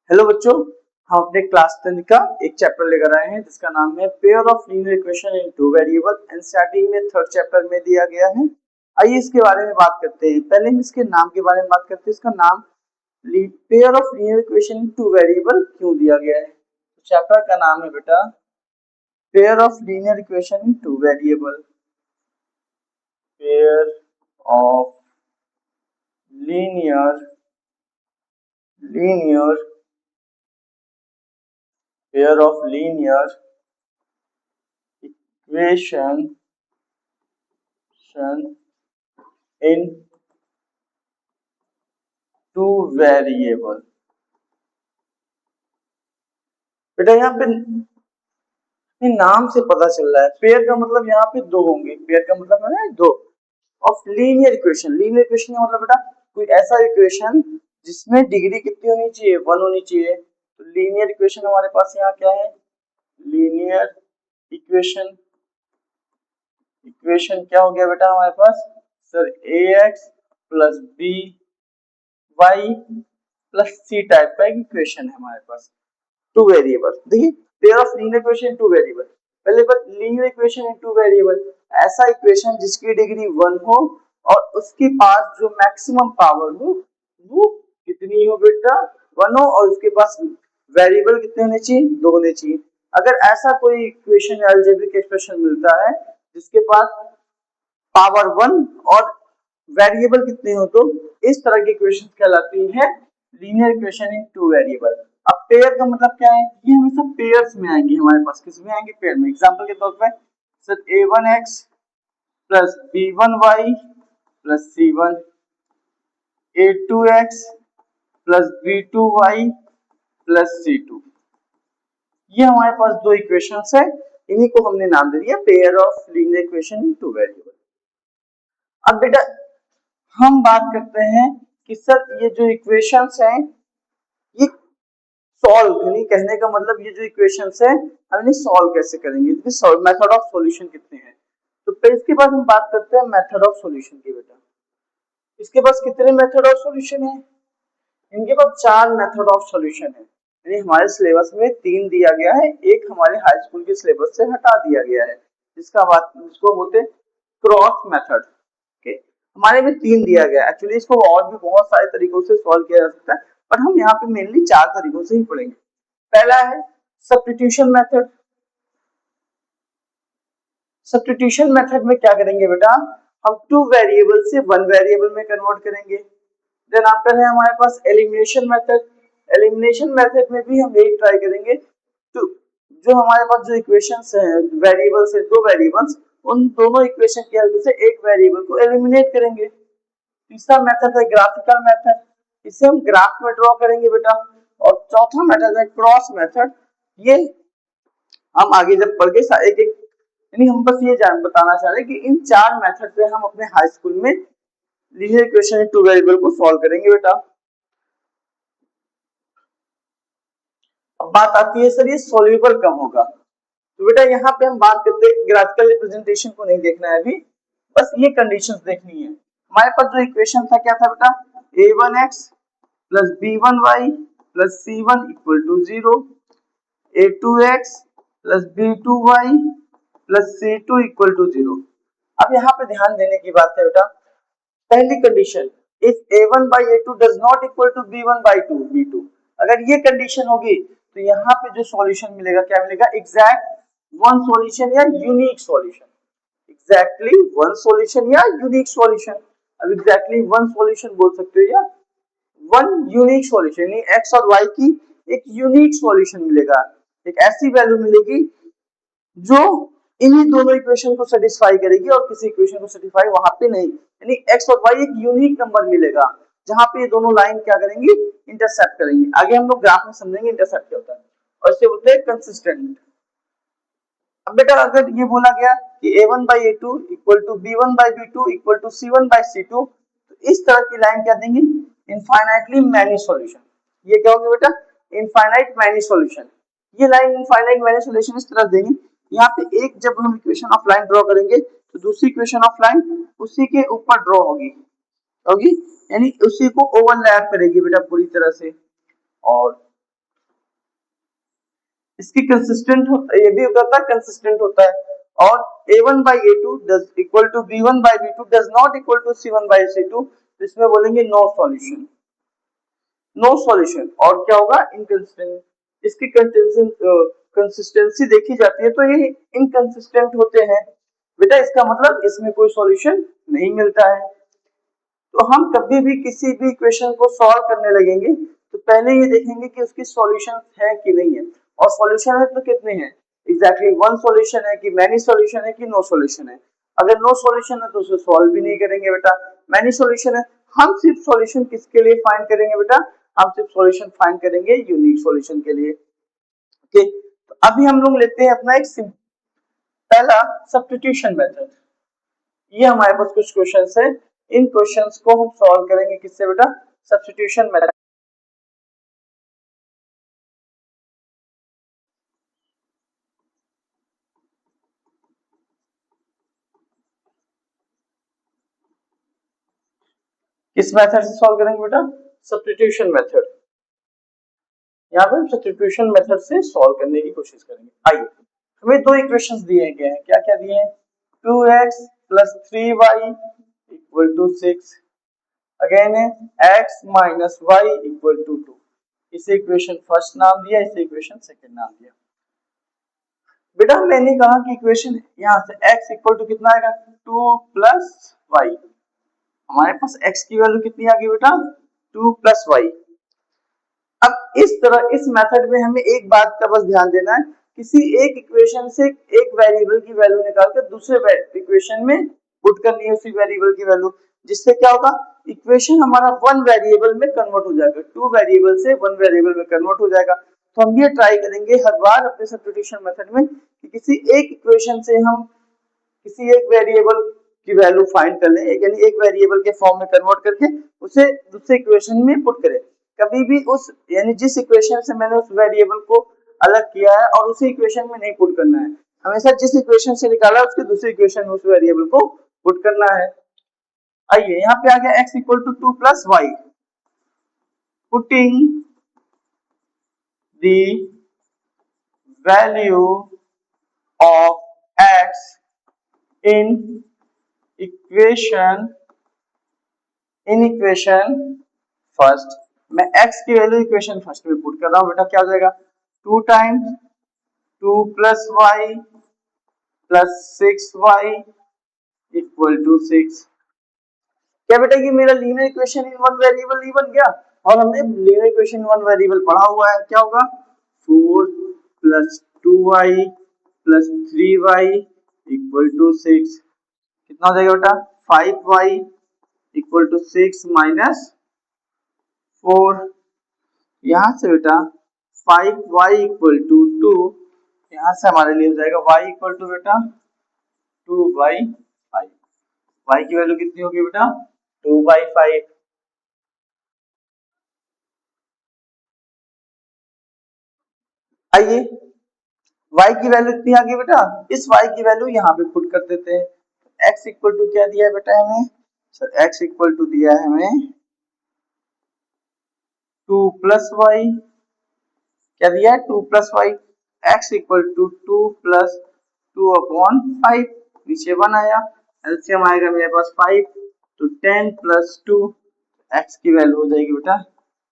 Hello बच्चों, हम अपने क्लास 10 का एक चैप्टर लेकर आए हैं जिसका नाम है pair of linear equation in two variable. NCERT में थर्ड चैप्टर में दिया गया है। आइए इसके बारे में बात करते हैं। पहले हम इसके नाम के बारे में बात करते हैं। इसका नाम pair of linear equation in two variable क्यों दिया गया है। तो चैप्टर का नाम है बेटा pair of linear equation in two variable. Pair of linear pair of linear equation in two variable। बेटा यहाँ पे नाम से पता चल रहा है पेयर का मतलब यहाँ पे दो होंगे। पेयर का मतलब है दो। ऑफ लीनियर इक्वेशन का मतलब बेटा कोई ऐसा इक्वेशन जिसमें डिग्री कितनी होनी चाहिए, 1 होनी चाहिए। तो लीनियर इक्वेशन हमारे पास यहाँ क्या है, लीनियर इक्वेशन क्या हो गया बेटा हमारे पास, sir ax plus B Y plus C type का एक इक्वेशन है हमारे पास टू वेरिएबल। देखिए pair of linear equation two variable. पहले बात linear equation in two variable, ऐसा इक्वेशन जिसकी डिग्री 1 हो और उसके पास जो मैक्सिमम पावर हो वो कितनी हो बेटा, 1 हो, और उसके पास वेरिएबल कितने होने चाहिए, 2 होने चाहिए। अगर ऐसा कोई इक्वेशन या अलजेब्रिक एक्सप्रेशन मिलता है जिसके पास पावर 1 और वेरिएबल कितने हो, तो इस तरह की इक्वेशन कहलाती है linear equation in two variable. अब पेयर का मतलब क्या है, ये हमेशा पेयर्स में आएंगे हमारे पास। किस में आएंगे, पेयर में। एग्जांपल के तौर पे sir a1x plus b1y plus c1, a2x plus b2y plus c2। ये हमारे पास दो इक्वेशंस है, इन्हीं को हमने नाम दे दिया pair of linear equation in two variable. अब बेटा हम बात करते हैं कि सर ये जो इक्वेशंस हैं ये सॉल्व, यानी कहने का मतलब ये जो इक्वेशंस है हम इन्हें सॉल्व कैसे करेंगे, मेथड ऑफ सॉल्यूशन कितने हैं। तो फिर इसके बाद हम बात करते हैं मेथड ऑफ सॉल्यूशन की। बेटा इसके पास कितने मेथड ऑफ सॉल्यूशन है, इनके पास 4 मेथड ऑफ सॉल्यूशन है। यानी हमारे सिलेबस में 3 दिया गया है, एक हमारे हाई स्कूल के सिलेबस से हटा दिया गया है जिसको बोलते हैं क्रॉस मेथड। हमारे में 3 दिया गया है। एक्चुअली इसको और भी बहुत सारे तरीकों से सॉल्व किया जा सकता है, पर हम यहाँ पे मेनली 4 तरीकों से ही पढ़ेंगे। पहला है सब्स्टिट्यूशन मेथड। सब्स्टिट्यूशन मेथड में क्या करेंगे बेटा, हम 2 वेरिएबल से 1 वेरिएबल में कन्वर्ट करेंगे। देन आफ्टर है हमारे पास एलिमिनेशन मेथड। एलिमिनेशन मेथड में भी हम यही ट्राई करेंगे तो जो हमारे पास जो इक्वेशंस हैं, वेरिएबल्स है, 2 वेरिएबल्स, उन दोनों इक्वेशन की हेल्प से एक वेरिएबल को एलिमिनेट करेंगे। तीसरा मेथड है ग्राफिकल मेथड, इसे हम ग्राफ में ड्रॉ करेंगे बेटा। और चौथा मेथड है क्रॉस मेथड। ये हम आगे जब पढ़ के एक एक, यानी हम बस ये बताना चाह रहे हैं कि इन 4 मेथड से हम अपने हाई स्कूल में linear equation in two variable को सॉल्व करेंगे बेटा। अब बात आती है सर ये सॉल्यूबल कब होगा। तो बेटा यहाँ पे हम बात करते हैं, ग्राफिकल रिप्रेजेंटेशन को नहीं देखना है अभी, बस ये कंडीशंस देखनी है। हमारे पास जो इक्वेशन था क्या था बेटा, a1x plus b1y plus c1 equal to 0, a2x plus b2y plus c2 equal to 0। अब यहाँ पे ध्यान देने की बात है बेटा, पहली condition if a1 by a2 does not equal to b1 by 2 b2, अगर ये कंडीशन होगी तो यहाँ पे जो सॉल्यूशन मिलेगा क्या मिलेगा, एग्जैक्ट वन सॉल्यूशन या unique solution. Exactly one solution या यूनिक सॉल्यूशन। अब एग्जैक्टली वन सॉल्यूशन बोल सकते हो या वन यूनिक सॉल्यूशन, यानी एक्स और वाई की एक यूनिक सॉल्यूशन मिलेगा। एक ऐसी वैल्यू मिलेगी जो इन्हीं दोनों इक्वेशन को सेटिस्फाई करेगी और किसी इक्वेशन को सेटिस्फाई वहां पे नहीं, यानी एक्स और वाई एक यूनिक नंबर मिलेगा जहां पे ये दोनों लाइन क्या करेंगी, इंटरसेक्ट करेंगी। आगे हम लोग ग्राफ में समझेंगे इंटरसेक्ट क्या होता है, और इसे बोलते हैं कंसिस्टेंट। अब बेटा अगर ये बोला गया कि a1 by a2 equal to b1 by b2 equal to c1 by c2, तो इस तरह की लाइन क्या देंगे, इनफाइनाइटली मैनी सॉल्यूशन। ये क्या होगा बेटा, इनफाइनाइट मैनी सॉल्यूशन। ये लाइन इनफाइनाइट मैनी सॉल्यूशन इस तरह देंगे, यहाँ पे एक जब हम इक्वेशन ऑफ लाइन ड्रॉ करेंगे तो दूसरी इक्वेशन ऑफ लाइन उसी के ऊपर ड्रॉ होगी, यानी उसी को ओवरलैप करेगी बेटा पूरी तरह से। और इसकी कंसिस्टेंट होता है, ये भी होता है कंसिस्टेंट होता है। और a1 by a2 does equal to b1 by b2 does not equal to c1 by c2, तो इसमें बोलेंगे नो सॉल्यूशन, नो सॉल्यूशन। और क्या होगा, इनकंसिस्टेंट। इसकी कंसिस्टेंसी देखी जाती है तो ये इनकंसिस्टेंट होते हैं बेटा, इसका मतलब इसमें कोई सॉल्यूशन नहीं मिलता है। तो हम कभी भी किसी भी इक्वेशन को सॉल्व करने लगेंगे तो पहले ये देखेंगे कि उसकी सॉल्यूशन है कि नहीं है, और सॉल्यूशन है तो कितने हैं, एग्जैक्टली वन सॉल्यूशन है कि मैनी सॉल्यूशन है कि नो सॉल्यूशन है। अगर नो सॉल्यूशन है तो उसे सॉल्व भी नहीं करेंगे बेटा, मैनी सॉल्यूशन है हम सिर्फ सॉल्यूशन किसके लिए फाइंड करेंगे बेटा, हम सिर्फ सॉल्यूशन फाइंड करेंगे यूनिक सॉल्यूशन के लिए। ओके, तो अभी हम लोग लेते हैं अपना एक पहला सब्स्टिट्यूशन मेथड। ये हमारे पास कुछ क्वेश्चंस है, इन क्वेश्चंस को हम सॉल्व करेंगे किससे बेटा, सब्स्टिट्यूशन मेथड। किस मेथड से सॉल्व करेंगे बेटा, सब्स्टिट्यूशन मेथड। यहाँ पे हम सब्स्टिट्यूशन मेथड से सॉल्व करने की कोशिश करेंगे। आइए, हमें दो इक्वेशंस दिए गए हैं, क्या क्या दिए हैं, 2x plus 3y equal to 6, again है x minus y equal to 2। इसे इक्वेशन फर्स्ट नाम दिया, इसे इक्वेशन सेकंड नाम दिया। बेटा मैंने कहा कि इक्वेशन यहाँ से x इक्वल टू कितना आएगा, 2 प्लस y, हमारे पास x की वैल्यू कितनी आ गई बेटा, 2 प्लस y। अब इस तरह इस मेथड में हमें एक बात का बस ध्यान देना है, किसी एक इक्वेशन से एक वेरिएबल की वैल्यू निकाल कर दूसरे इक्वेशन में पुट करनी है उसी वेरिएबल की वैल्यू, जिससे क्या होगा, इक्वेशन हमारा वन वेरिएबल में कन्वर्ट हो जाएगा, टू वेरिएबल से वन वेरिएबल में कन्वर्ट हो जाएगा। तो हम ये ट्राई करेंगे हर बार अपने सब्स्टिट्यूशन मेथड में कि किसी एक इक्वेशन से हम किसी एक वेरिएबल की वैल्यू फाइंड कर लें, यानी एक वेरिएबल के फॉर्म में कन्वर्ट करके उसे दूसरे इक्वेशन में पुट करें। कभी भी उस यानी जिस इक्वेशन से मैंने उस वेरिएबल को अलग किया है और उसी इक्वेशन में नहीं पुट करना है, हमेशा जिस इक्वेशन से निकाला उसके दूसरे इक्वेशन में उस वेरिएबल को पुट करना है। आइए यहाँ पे आ गया x equal to 2 plus Y, putting the value of x in equation first, मैं x की वैल्यू इक्वेशन फर्स्ट में पुट कर रहा हूं बेटा, क्या हो जाएगा 2 times 2 plus Y plus 6y equal to 6। क्या बेटा ये मेरा linear equation in one variable ही बन गया, और हमने linear equation in one variable पढ़ा हुआ है, क्या होगा 4 plus 2y plus 3y equal to 6, कितना हो जाएगा बेटा 5y इक्वल टू 6 माइनस 4। यहाँ से बेटा 5y इक्वल टू 2, यहाँ से हमारे लिए हो जाएगा y इक्वल टू बेटा 2/5। y की वैल्यू कितनी होगी बेटा 2/5। आइए y की वैल्यू कितनी आ गई बेटा, इस y की वैल्यू यहाँ पे पुट कर देते हैं। x इक्वल टू क्या दिया है बेटा हमें, सर x इक्वल टू दिया है हमें 2 प्लस वाई, क्या दिया है 2 plus y, x equal to 2 plus 2 upon 5, नीचे 1 आया, एलसीएम आएगा मेरे पास 5, तो 10 प्लस 2, x की वैल्यू हो जाएगी बेटा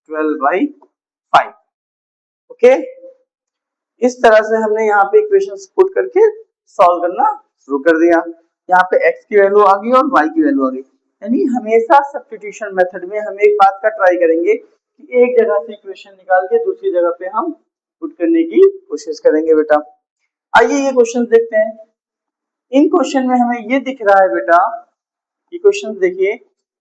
12/5। ओके, इस तरह से हमने यहाँ पे इक्वेशंस पुट करके सॉल्व करना शुरू कर दिया। यहाँ पे x की वैल्यू आ गई और y की वैल्यू आ गई। यानी हमेशा सब्स्टिट्यूशन मेथड में हम एक बात का ट्राई करेंगे कि एक जगह से इक्वेशन निकाल के दूसरी जगह पे हम पुट करने की कोशिश करेंगे बेटा। आइए ये क्वेश्चन देखते हैं। इन क्वेश्चन में हमें ये दिख रहा है बेटा, ये क्वेश्चन देखिए,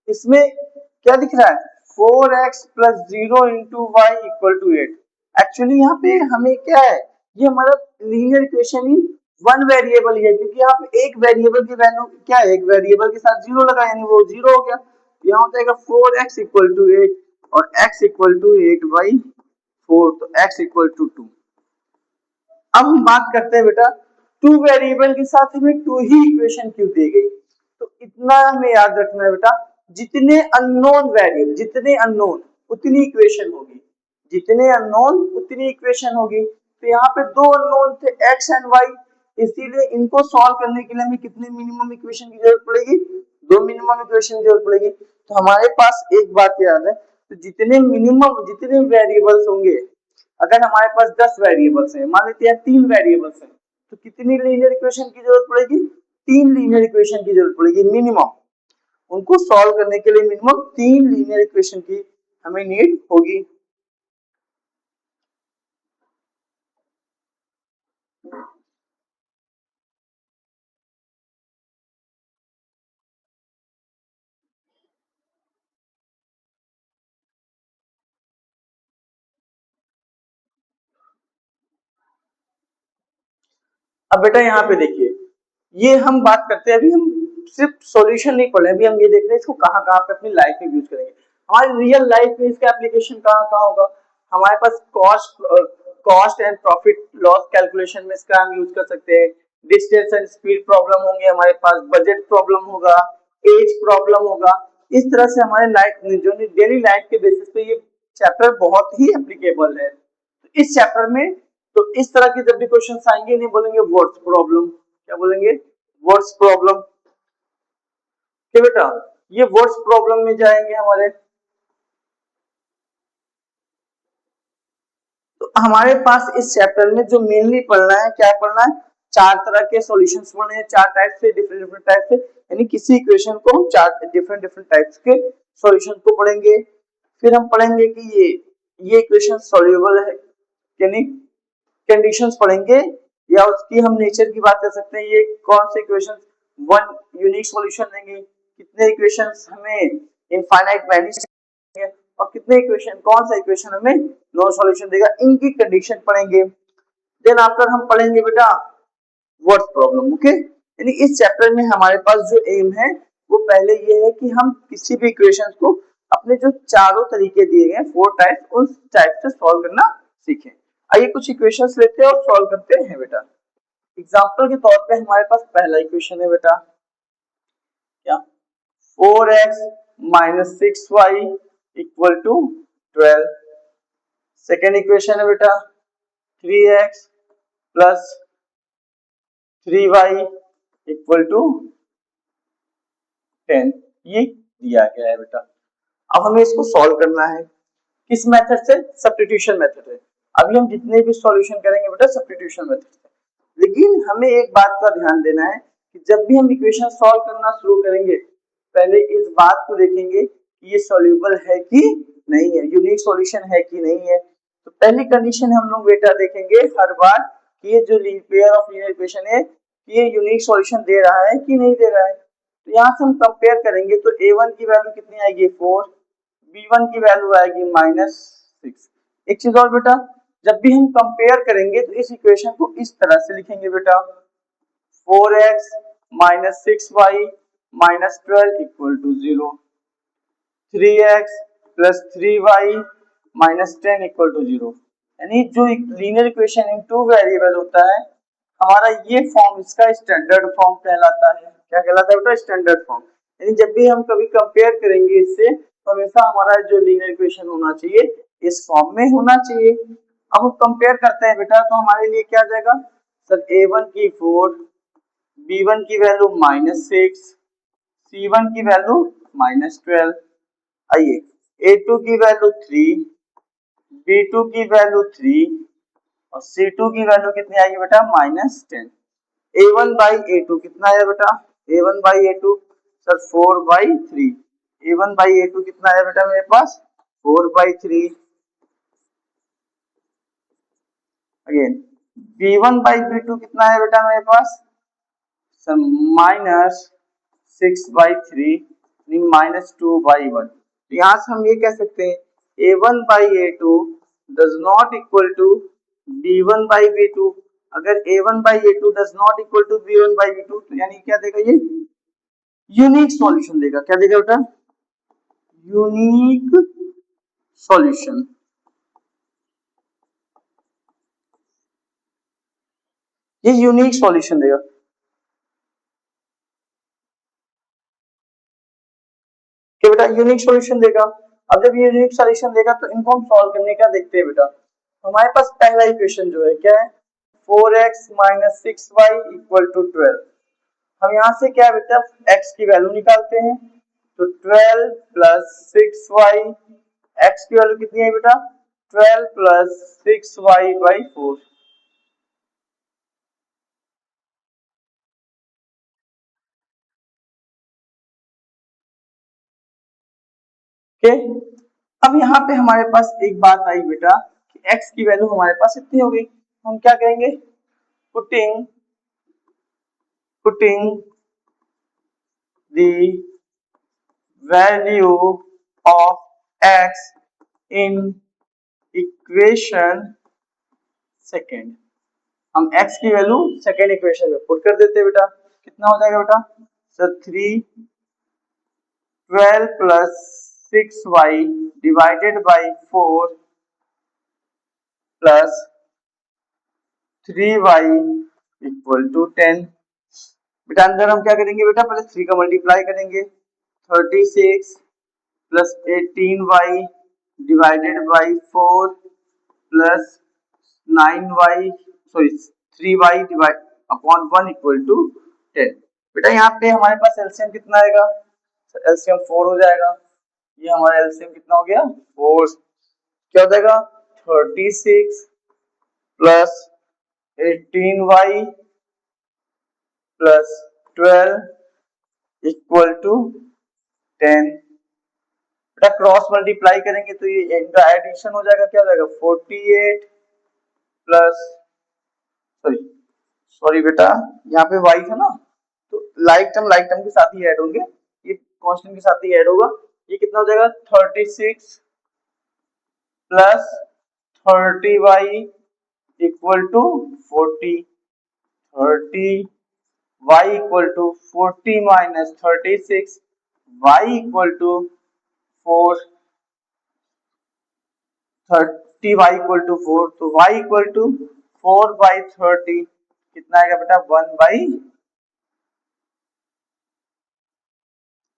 इसमें क्या दिख रहा है 4x plus 0 into y equal to 8। Actually यहाँ पे हमें क्या है, ये हमारा लीनियर इक्वेशन ही वन वेरिएबल है, क्योंकि यहाँ पे एक वेरिएबल की वैल्यू क्या है, एक वेरिएबल के साथ 0 लगा यानी वो 0 हो गया। यहाँ हो जाएगा 4x इक्वल टू 8 और x इक्वल टू 8/4, तो x इक्वल टू 2। अब हम बात करते हैं बेटा टू वेरिएबल के साथ हमें टू ही इक्वेशन क्यों दी गई, तो इतना हमें याद रखना है बेटा, जितने अननोन वेरिएबल, जितने अननोन उतनी इक्वेशन होगी, जितने अननोन उतनी इक्वेशन होगी। तो यहाँ पे दो अननोन थे x एंड y, इसीलिए इनको सॉल्व करने के लिए हमें कितने मिनिमम इक्वेशन की जरूरत पड़ेगी, दो मिनिमम इक्वेशन की जरूरत पड़ेगी। तो हमारे पास एक बात याद है, तो जितने वेरिएबल्स होंगे, अगर हमारे पास 10 वेरिएबल्स हैं, मान लेते हैं 3 वेरिएबल्स हैं, तो कितनी लीनियर इक्वेशन की जरूरत पड़ेगी, 3 लीनियर इक्वेशन की जरूरत पड़ेगी मिनिमम। उनको सॉल्व करने के लिए मिनिमम 3 लीनियर इक्वेशन की हमें नीड होगी। अब बेटा यहाँ पे देखिए, ये हम बात करते हैं, अभी हम सिर्फ सॉल्यूशन नहीं पढ़ रहे, अभी हम ये देख रहे हैं इसको कहाँ कहाँ पे अपनी लाइफ में यूज करेंगे। हमारी रियल लाइफ में इसका एप्लीकेशन कहाँ कहाँ होगा, हमारे पास cost and profit loss calculation में इसका हम यूज कर सकते हैं। डिस्टेंस एंड स्पीड प्रॉब्लम होंगे हमारे पास, बजट प्रॉब्लम होगा, एज प्रॉब्लम होगा। इस तरह से हमारे लाइफ जो डेली लाइफ के बेसिस पे ये चैप्टर बहुत ही एप्लीकेबल है। इस चैप्टर में तो इस तरह के जब भी क्वेश्चन आएंगे, नहीं बोलेंगे व्हाट्स प्रॉब्लम, क्या बोलेंगे, व्हाट्स प्रॉब्लम। क्या बेटा, ये व्हाट्स प्रॉब्लम में जाएंगे हमारे। तो हमारे पास इस चैप्टर में जो मेनली पढ़ना है, क्या पढ़ना है, चार तरह के सॉल्यूशंस पढ़ने हैं, चार टाइप से, डिफरेंट डिफरेंट टाइप से, यानी किसी इक्वेशन को हम चार डिफरेंट डिफरेंट टाइप्स के सॉल्यूशन को पढ़ेंगे। फिर हम पढ़ेंगे कि ये इक्वेशन सॉल्युबल है यानी कंडीशंस पढ़ेंगे, या उसकी हम नेचर की बात कर सकते हैं, ये कौन से इक्वेशन वन यूनिक सॉल्यूशन देंगे, कितने इक्वेशंस हमें इनफाइनाइट वैल्यूज देंगे, और कितने इक्वेशन, कौन सा इक्वेशन हमें नो सॉल्यूशन देगा, इनकी कंडीशन पढ़ेंगे। देन आफ्टर हम पढ़ेंगे बेटा व्हाट्स प्रॉब्लम। ओके, यानी इस चैप्टर में हमारे पास जो एम है वो पहले ये है कि हम किसी भी इक्वेशन को अपने जो चारों तरीके दिए गए, फोर टाइप, उस टाइप से सॉल्व करना सीखें। आइए कुछ इक्वेशंस लेते हैं और सॉल्व करते हैं बेटा। एग्जांपल के तौर पे हमारे पास पहला इक्वेशन है बेटा, क्या, 4x minus 6y equal to 12। Second equation है बेटा 3x plus 3y equal to 10, ये दिया गया है बेटा। अब हमें इसको सॉल्व करना है, किस मेथड से, सब्स्टिट्यूशन मेथड है। अभी हम जितने भी सॉल्यूशन करेंगे बेटा सब्स्टिट्यूशन मेथड से, लेकिन हमें एक बात का ध्यान देना है कि जब भी हम इक्वेशन सॉल्व करना शुरू करेंगे, पहले इस बात को देखेंगे कि ये सॉल्यूबल है कि नहीं है, यूनिक सॉल्यूशन है कि नहीं है। तो पहली कंडीशन हम लोग बेटा देखेंगे हर बार कि ये जो पेयर ऑफ लीनियर इक्वेशन है, ये यूनिक सॉल्यूशन दे रहा है कि नहीं दे रहा है। तो यहाँ से हम कंपेयर करेंगे, तो a1 की वैल्यू कितनी आएगी 4, b1 की वैल्यू आएगी -6। एक चीज और बेटा, जब भी हम कंपेयर करेंगे तो इस इक्वेशन को इस तरह से लिखेंगे बेटा, 4x minus 6y minus 12 equal to 0, 3x plus 3y minus 10 equal to 0। यानी जो linear equation in two variable होता है, हमारा ये फॉर्म इसका स्टैंडर्ड फॉर्म कहलाता है। क्या कहलाता है बेटा, स्टैंडर्ड फॉर्म। यानी जब भी हम कभी कंपेयर करेंगे इससे, तो हमेशा हमारा जो लीनियर इक्वेशन होना चाहिए इस फॉर्म में होना चाहिए। अब हम कंपेयर करते हैं बेटा, तो हमारे लिए क्या जाएगा सर, a1 की 4, b1 की वैल्यू -6, c1 की वैल्यू -12। आइए a2 की वैल्यू 3, b2 की वैल्यू 3 और c2 की वैल्यू कितनी आएगी बेटा -10। a1 बाई a2 कितना है बेटा, a1 by a2 sir 4/3, a1 by a2 कितना है बेटा मेरे पास 4/3। अगेन b1 बाई b2 कितना है बेटा मेरे पास सर -6/3 -2/1। यहाँ से हम ये कह सकते हैं a1 by a2 does not equal to b1 by b2। अगर a1 by a2 does not equal to b1 by b2, तो यानी क्या देगा, ये यूनिक सॉल्यूशन देगा। क्या देगा बेटा, यूनिक सॉल्यूशन। ये यूनिक सॉल्यूशन देगा। कि बेटा यूनिक सॉल्यूशन देगा। अब जब ये यूनिक सॉल्यूशन देगा तो इनको हम सॉल्व करने का देखते हैं बेटा। हमारे पास पहला इक्वेशन जो है क्या है, 4x minus 6y equal to 12। हम यहाँ से क्या बेटा x की वैल्यू निकालते हैं, तो 12 प्लस 6y, x की वैल्यू कितनी है बेटा 12 प्लस 6y बाई 4। ओके, अब यहाँ पे हमारे पास एक बात आई बेटा कि x की वैल्यू हमारे पास इतनी हो गई, हम क्या कहेंगे, putting the value of x in equation second. हम x की वैल्यू सेकेंड इक्वेशन में पुट कर देते हैं बेटा, कितना हो जाएगा बेटा sir 12 plus 6y divided by 4 plus 3y equal to 10। बेटा अंदर हम क्या करेंगे बेटा, पहले 3 का मल्टीप्लाई करेंगे, 36 plus 18y divided by 4 plus 9y sorry 3y divide upon 1 equal to 10। बेटा यहाँ पे हमारे पास एलसीएम कितना आएगा, एलसीएम 4 हो जाएगा, ये हमारा एलसीएम कितना हो गया 4, क्या हो जाएगा 36 plus 18y plus 12 equal to 10। बेटा क्रॉस मल्टीप्लाई करेंगे तो ये इनका एडिशन हो जाएगा, क्या हो जाएगा 48 प्लस सॉरी सॉरी बेटा यहाँ पे y था ना, तो लाइक टर्म के साथ ही ऐड होंगे, ये कांस्टेंट के साथ ही ऐड होगा, ये कितना हो जाएगा 36 plus 30y equal to 40, 30y equal to 40 minus 36 y equal to 4, 30y equal to 4, तो y इक्वल टू 4 बाई 30 कितना आएगा बेटा 1 बाई,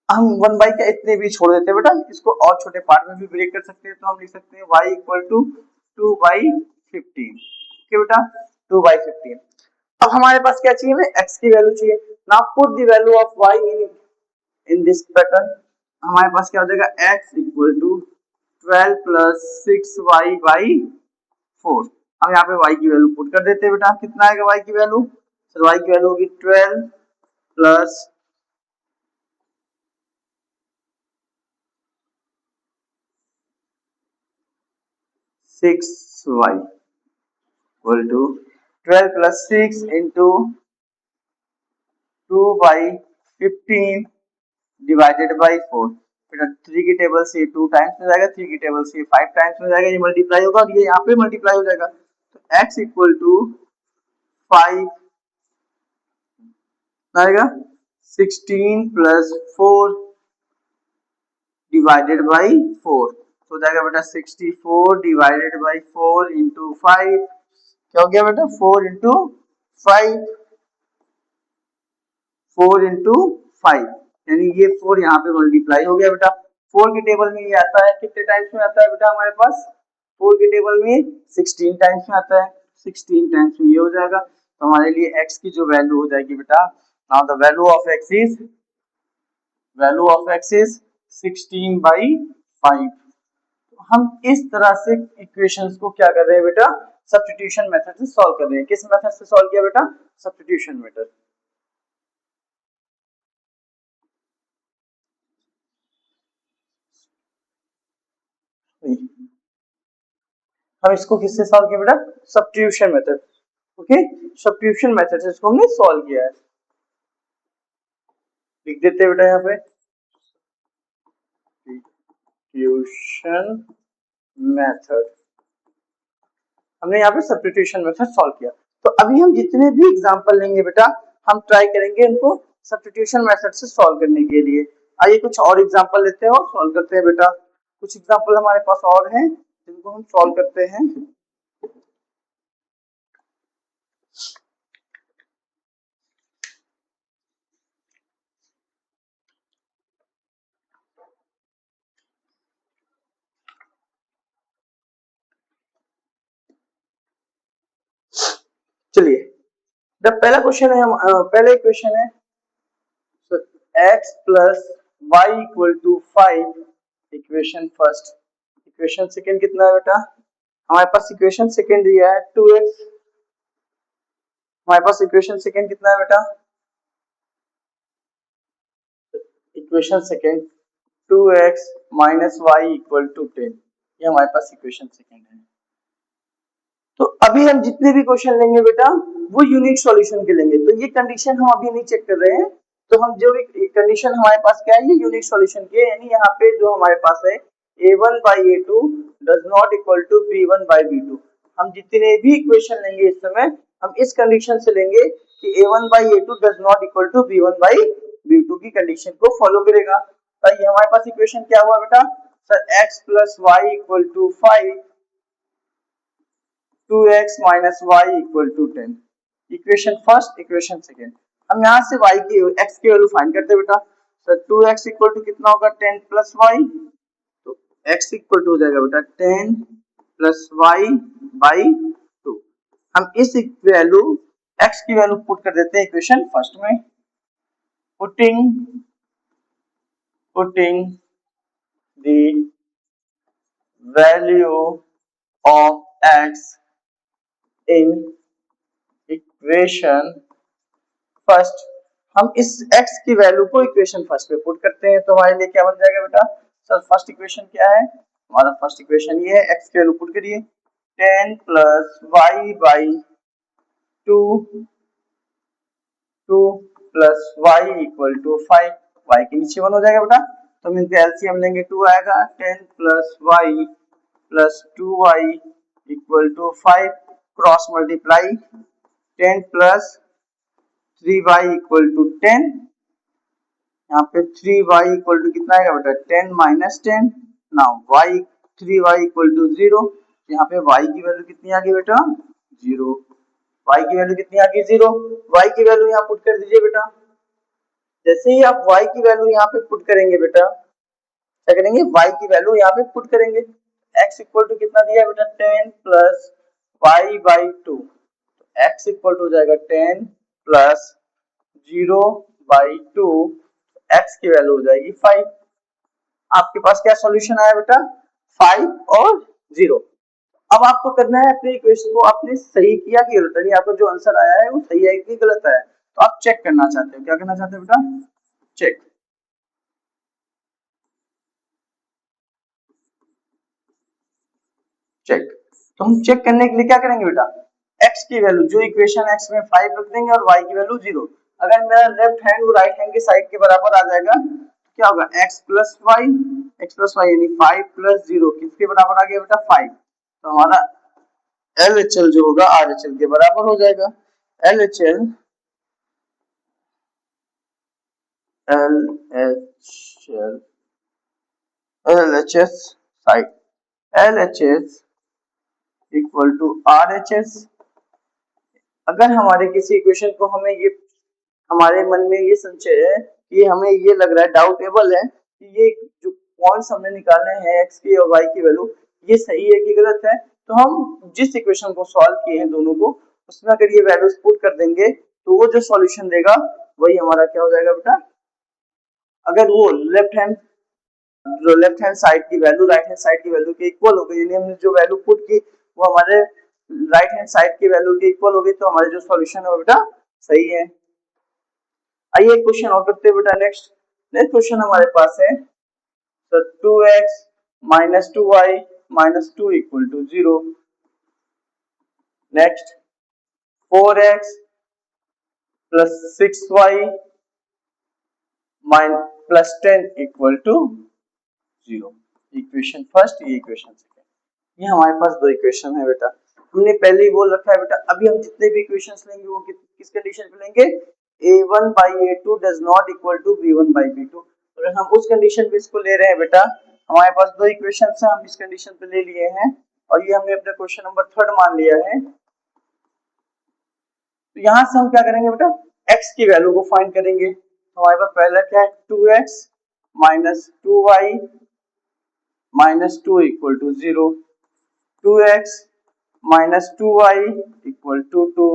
हम 1 बाई का इतने भी छोड़ देते हैं बेटा, इसको और छोटे पार्ट में भी ब्रेक कर सकते हैं, तो हम लिख सकते हैं y equal to 2 by 15। Okay बेटा 2 बाई 15। अब हमारे पास क्या चाहिए, हमें x की वैल्यू चाहिए, now put the value of y in this pattern. हमारे पास क्या हो जाएगा x equal to 12 plus 6y by 4। हम यहाँ पे y की वैल्यू पुट कर देते हैं बेटा, कितना आएगा y की वैल्यू, सर y की वैल्यू होगी 12 plus 6y equal to 12 plus 6 into 2 by 15 divided by 4। बेटा 3 की टेबल से 2 टाइम्स में जाएगा, 3 की टेबल से 5 टाइम्स में जाएगा, ये मल्टीप्लाई होगा और ये यहाँ पे मल्टीप्लाई हो जाएगा, तो x इक्वल टू 5 आएगा 16 प्लस 4 डिवाइडेड बाई 4, तो जाएगा बेटा 64 डिवाइडेड बाई 4 इंटू 5, क्या हो गया बेटा 4 इंटू 5, 4 इंटू 5 यानी ये 4 यहाँ पे मल्टीप्लाई हो गया बेटा। 4 की टेबल में ये आता है कितने टाइम्स में आता है बेटा हमारे पास, 4 की टेबल में 16 टाइम्स में आता है, 16 टाइम्स में ये हो जाएगा, तो हमारे लिए x की जो वैल्यू हो जाएगी बेटा, now the value of x is 16 by 5। हम इस तरह से इक्वेशंस को क्या कर रहे हैं बेटा, सब्स्टिट्यूशन मेथड से सॉल्व कर रहे हैं। किस मेथड से सॉल्व किया बेटा, सब्स्टिट्यूशन मेथड। हम इसको किससे सॉल्व किया बेटा, substitution method. Okay substitution method से इसको हमने सॉल्व किया है, लिख देते हैं बेटा यहाँ पे सब्स्टिट्यूशन मेथड, हमने यहाँ पे सब्स्टिट्यूशन मेथड सॉल्व किया। तो अभी हम जितने भी एग्जांपल लेंगे बेटा, हम ट्राई करेंगे इनको सब्स्टिट्यूशन मेथड से सॉल्व करने के लिए। आइए कुछ और एग्जांपल लेते हैं और सॉल्व करते हैं बेटा। कुछ एग्जांपल हमारे पास और हैं जिनको हम सॉल्व करते हैं। चलिए जब पहला क्वेश्चन है पहले इक्वेशन है so x plus y equal to 5 equation first. Equation second कितना है बेटा, हमारे पास इक्वेशन सेकंड दिया है 2x, हमारे पास इक्वेशन सेकंड कितना है बेटा, equation second 2x minus y equal to 10, ये हमारे पास इक्वेशन सेकंड है। तो अभी हम जितने भी क्वेश्चन लेंगे बेटा वो यूनिक सॉल्यूशन के लेंगे, तो ये कंडीशन हम अभी नहीं चेक कर रहे हैं, तो हम जो भी कंडीशन हमारे पास क्या है ये यूनिक सॉल्यूशन की है, यानी यहाँ पे जो हमारे पास है a1 by a2 does not equal to b1 by b2। हम जितने भी इक्वेशन लेंगे इस समय हम इस कंडीशन से लेंगे कि a1 by a2 does not equal to b1 by b2 की कंडीशन को फॉलो करेगा। तो ये हमारे पास इक्वेशन क्या हुआ बेटा, sir x plus y equal to 5 2x minus y equal to 10, equation first equation second. हम यहाँ से y की x की वैल्यू फाइंड करते हैं बेटा, सर 2x इक्वल टू कितना होगा 10 प्लस y, तो x इक्वल टू हो जाएगा बेटा 10 प्लस y बाई 2। हम इस वैल्यू x की वैल्यू पुट कर देते हैं इक्वेशन फर्स्ट में, putting the value of x in equation first. हम इस x की वैल्यू को इक्वेशन फर्स्ट पे पुट करते हैं, तो हमारे लिए क्या बन जाएगा बेटा, सर फर्स्ट इक्वेशन क्या है, हमारा फर्स्ट इक्वेशन ये है, x की वैल्यू पुट करिए 10 plus y by 2 plus y equal to 5, y के नीचे 1 हो जाएगा बेटा, तो हम इनका एलसीएम लेंगे 2 आएगा, 10 plus y plus 2y equal to 5, cross multiply 10 plus 3y equal to 10, यहाँ पे 3y इक्वल टू कितना आएगा बेटा 10 minus 10, now y 3y equal to 0, यहाँ पे y की वैल्यू कितनी आ गई बेटा 0, y की वैल्यू कितनी आ गई 0, y की वैल्यू यहाँ पुट कर दीजिए बेटा, जैसे ही आप y की वैल्यू यहाँ पे पुट करेंगे बेटा क्या करेंगे, y की वैल्यू यहाँ पे पुट करेंगे, x इक्वल टू कितना दिया है बेटा 10 plus y by 2, x equal to हो जाएगा 10 प्लस 0 बाई 2, x की वैल्यू हो जाएगी 5। आपके पास क्या सॉल्यूशन आया बेटा 5 और 0। अब आपको करना है अपने इक्वेशन को आपने सही किया कि गलत, यानी आपको जो आंसर आया है वो सही है कि गलत है, तो आप चेक करना चाहते हो, क्या करना चाहते हो बेटा, चेक। चेक तो हम चेक करने के लिए क्या करेंगे बेटा, x की वैल्यू जो इक्वेशन x में 5 रख देंगे और y की वैल्यू 0, अगर मेरा लेफ्ट हैंड वो राइट हैंड के साइड के बराबर आ जाएगा तो क्या होगा x प्लस वाई यानी 5 प्लस 0 किसके बराबर आ गया बेटा 5, तो हमारा LHL जो होगा RHL के बराबर हो जाएगा, LHL LHS side LHS equal to RHS। अगर हमारे किसी इक्वेशन को हमें ये हमारे मन में ये संशय है कि हमें ये लग रहा है डाउटेबल है कि ये जो पॉइंट्स हमने निकाले हैं x की और y की वैल्यू ये सही है कि गलत है, तो हम जिस इक्वेशन को सॉल्व किए हैं दोनों को उसमें अगर ये वैल्यूज पुट कर देंगे तो वो जो सॉल्यूशन देगा वही हमारा क्या हो जाएगा बेटा, अगर वो लेफ्ट हैंड साइड की वैल्यू राइट हैंड साइड की वैल्यू के इक्वल हो गई, यानी हमने जो वैल्यू पुट की वो हमारे राइट हैंड साइड की वैल्यू के इक्वल हो गई, तो हमारे जो सॉल्यूशन है बेटा सही है। आइए क्वेश्चन और करते हैं बेटा, नेक्स्ट क्वेश्चन हमारे पास है तो 2x minus 2y minus 2 equal to 0, next 4x plus 6y minus plus 10 equal to 0, equation first ये इक्वेशन सेकंड, ये हमारे पास दो इक्वेशन है बेटा, हमने पहले ही बोल रखा है बेटा अभी हम जितने भी इक्वेशंस लेंगे वो किस कंडीशन पे लेंगे, a1 by a2 does not equal to b1 by b2, और हम उस कंडीशन पे इसको ले रहे हैं बेटा, हमारे पास दो इक्वेशंस हैं हम इस कंडीशन पे ले लिए हैं और ये हमने अपना क्वेश्चन नंबर 3 मान लिया है। तो यहां से हम क्या करेंगे बेटा x की वैल्यू को फाइंड करेंगे, तो हमारे पास पहला क्या है 2x minus 2y minus 2 equal to 0, 2x minus 2y equal to 2,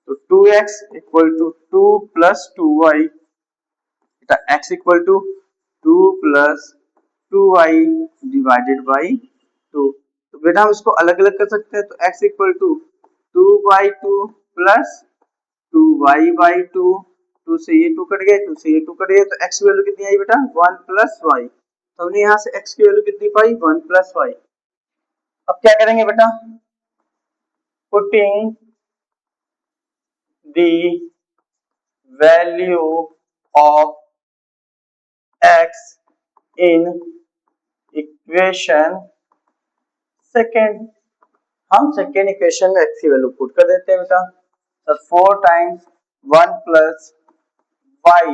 तो 2x equal to 2 plus 2y, x equal to 2 plus 2y divided by 2। तो बेटा हम इसको अलग अलग कर सकते हैं, तो x equal to 2/2 plus 2y/2, 2 से ये 2 कट गए, 2 से ये 2 कट गए, तो x की वैल्यू कितनी आई बेटा 1 प्लस y। तो हमने यहाँ से x की वैल्यू कितनी पाई 1 प्लस y। अब क्या करेंगे बेटा, पुटिंग the value of x in equation second, हम सेकेंड इक्वेशन में x की वैल्यू पुट कर देते हैं बेटा। तो 4 times 1 plus y